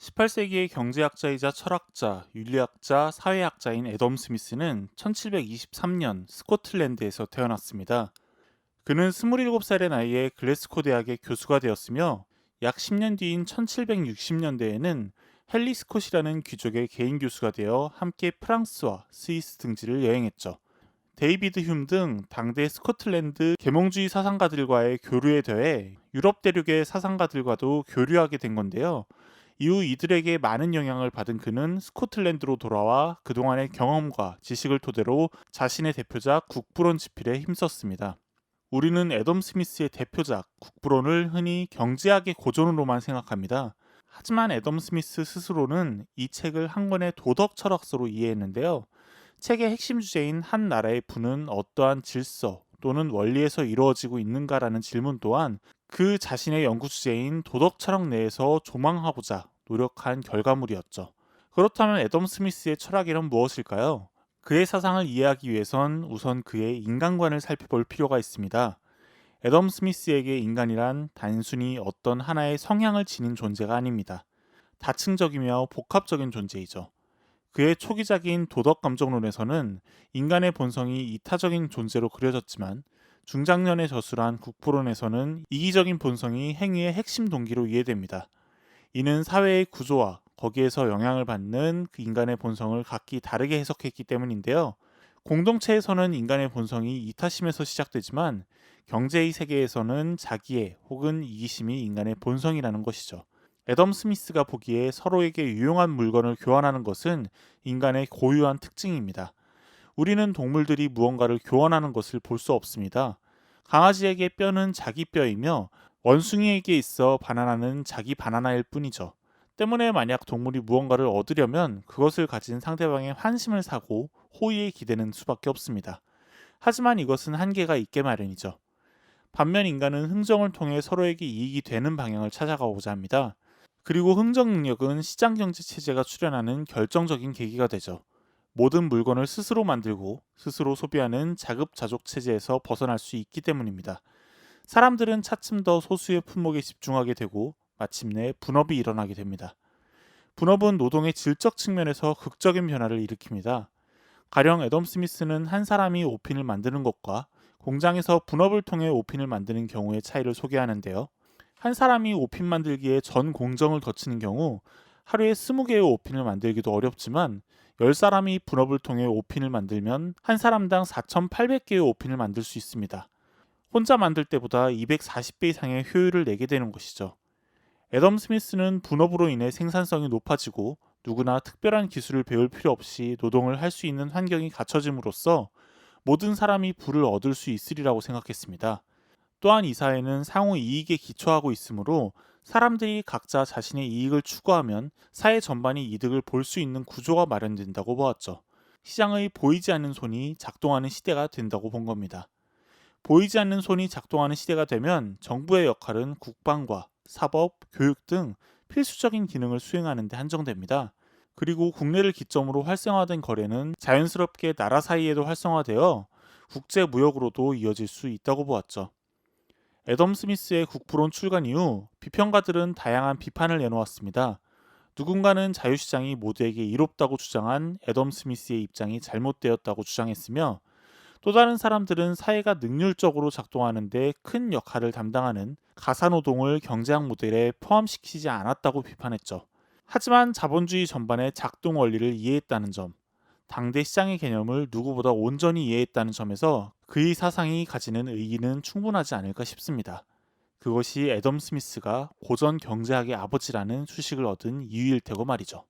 18세기의 경제학자이자 철학자, 윤리학자, 사회학자인 애덤 스미스는 1723년 스코틀랜드에서 태어났습니다. 그는 27살의 나이에 글래스코 대학의 교수가 되었으며 약 10년 뒤인 1760년대에는 헨리 스콧이라는 귀족의 개인 교수가 되어 함께 프랑스와 스위스 등지를 여행했죠. 데이비드 휴me 등 당대 스코틀랜드 계몽주의 사상가들과의 교류에 더해 유럽 대륙의 사상가들과도 교류하게 된 건데요. 이후 이들에게 많은 영향을 받은 그는 스코틀랜드로 돌아와 그동안의 경험과 지식을 토대로 자신의 대표작 국부론 집필에 힘썼습니다. 우리는 애덤 스미스의 대표작 국부론을 흔히 경제학의 고전으로만 생각합니다. 하지만 애덤 스미스 스스로는 이 책을 한 권의 도덕 철학서로 이해했는데요. 책의 핵심 주제인 한 나라의 부는 어떠한 질서 또는 원리에서 이루어지고 있는가라는 질문 또한 그 자신의 연구 주제인 도덕 철학 내에서 조망하고자 노력한 결과물이었죠. 그렇다면 애덤 스미스의 철학이란 무엇일까요? 그의 사상을 이해하기 위해선 우선 그의 인간관을 살펴볼 필요가 있습니다. 애덤 스미스에게 인간이란 단순히 어떤 하나의 성향을 지닌 존재가 아닙니다. 다층적이며 복합적인 존재이죠. 그의 초기작인 도덕감정론에서는 인간의 본성이 이타적인 존재로 그려졌지만 중장년의 저술한 국부론에서는 이기적인 본성이 행위의 핵심 동기로 이해됩니다. 이는 사회의 구조와 거기에서 영향을 받는 그 인간의 본성을 각기 다르게 해석했기 때문인데요. 공동체에서는 인간의 본성이 이타심에서 시작되지만 경제의 세계에서는 자기애 혹은 이기심이 인간의 본성이라는 것이죠. 애덤 스미스가 보기에 서로에게 유용한 물건을 교환하는 것은 인간의 고유한 특징입니다. 우리는 동물들이 무언가를 교환하는 것을 볼 수 없습니다. 강아지에게 뼈는 자기 뼈이며 원숭이에게 있어 바나나는 자기 바나나일 뿐이죠. 때문에 만약 동물이 무언가를 얻으려면 그것을 가진 상대방의 환심을 사고 호의에 기대는 수밖에 없습니다. 하지만 이것은 한계가 있게 마련이죠. 반면 인간은 흥정을 통해 서로에게 이익이 되는 방향을 찾아가고자 합니다. 그리고 흥정 능력은 시장 경제 체제가 출현하는 결정적인 계기가 되죠. 모든 물건을 스스로 만들고 스스로 소비하는 자급자족 체제에서 벗어날 수 있기 때문입니다. 사람들은 차츰 더 소수의 품목에 집중하게 되고 마침내 분업이 일어나게 됩니다. 분업은 노동의 질적 측면에서 극적인 변화를 일으킵니다. 가령 애덤 스미스는 한 사람이 옷핀을 만드는 것과 공장에서 분업을 통해 옷핀을 만드는 경우의 차이를 소개하는데요. 한 사람이 옷핀 만들기에 전 공정을 거치는 경우 하루에 20개의 옷핀을 만들기도 어렵지만 10사람이 분업을 통해 옷핀을 만들면 한 사람당 4,800개의 옷핀을 만들 수 있습니다. 혼자 만들 때보다 240배 이상의 효율을 내게 되는 것이죠. 애덤 스미스는 분업으로 인해 생산성이 높아지고 누구나 특별한 기술을 배울 필요 없이 노동을 할 수 있는 환경이 갖춰짐으로써 모든 사람이 부를 얻을 수 있으리라고 생각했습니다. 또한 이 사회는 상호 이익에 기초하고 있으므로 사람들이 각자 자신의 이익을 추구하면 사회 전반이 이득을 볼 수 있는 구조가 마련된다고 보았죠. 시장의 보이지 않는 손이 작동하는 시대가 된다고 본 겁니다. 보이지 않는 손이 작동하는 시대가 되면 정부의 역할은 국방과 사법, 교육 등 필수적인 기능을 수행하는 데 한정됩니다. 그리고 국내를 기점으로 활성화된 거래는 자연스럽게 나라 사이에도 활성화되어 국제 무역으로도 이어질 수 있다고 보았죠. 애덤 스미스의 국부론 출간 이후 비평가들은 다양한 비판을 내놓았습니다. 누군가는 자유시장이 모두에게 이롭다고 주장한 애덤 스미스의 입장이 잘못되었다고 주장했으며 또 다른 사람들은 사회가 능률적으로 작동하는 데 큰 역할을 담당하는 가사노동을 경제학 모델에 포함시키지 않았다고 비판했죠. 하지만 자본주의 전반의 작동 원리를 이해했다는 점, 당대 시장의 개념을 누구보다 온전히 이해했다는 점에서 그의 사상이 가지는 의의는 충분하지 않을까 싶습니다. 그것이 애덤 스미스가 고전 경제학의 아버지라는 수식을 얻은 이유일 테고 말이죠.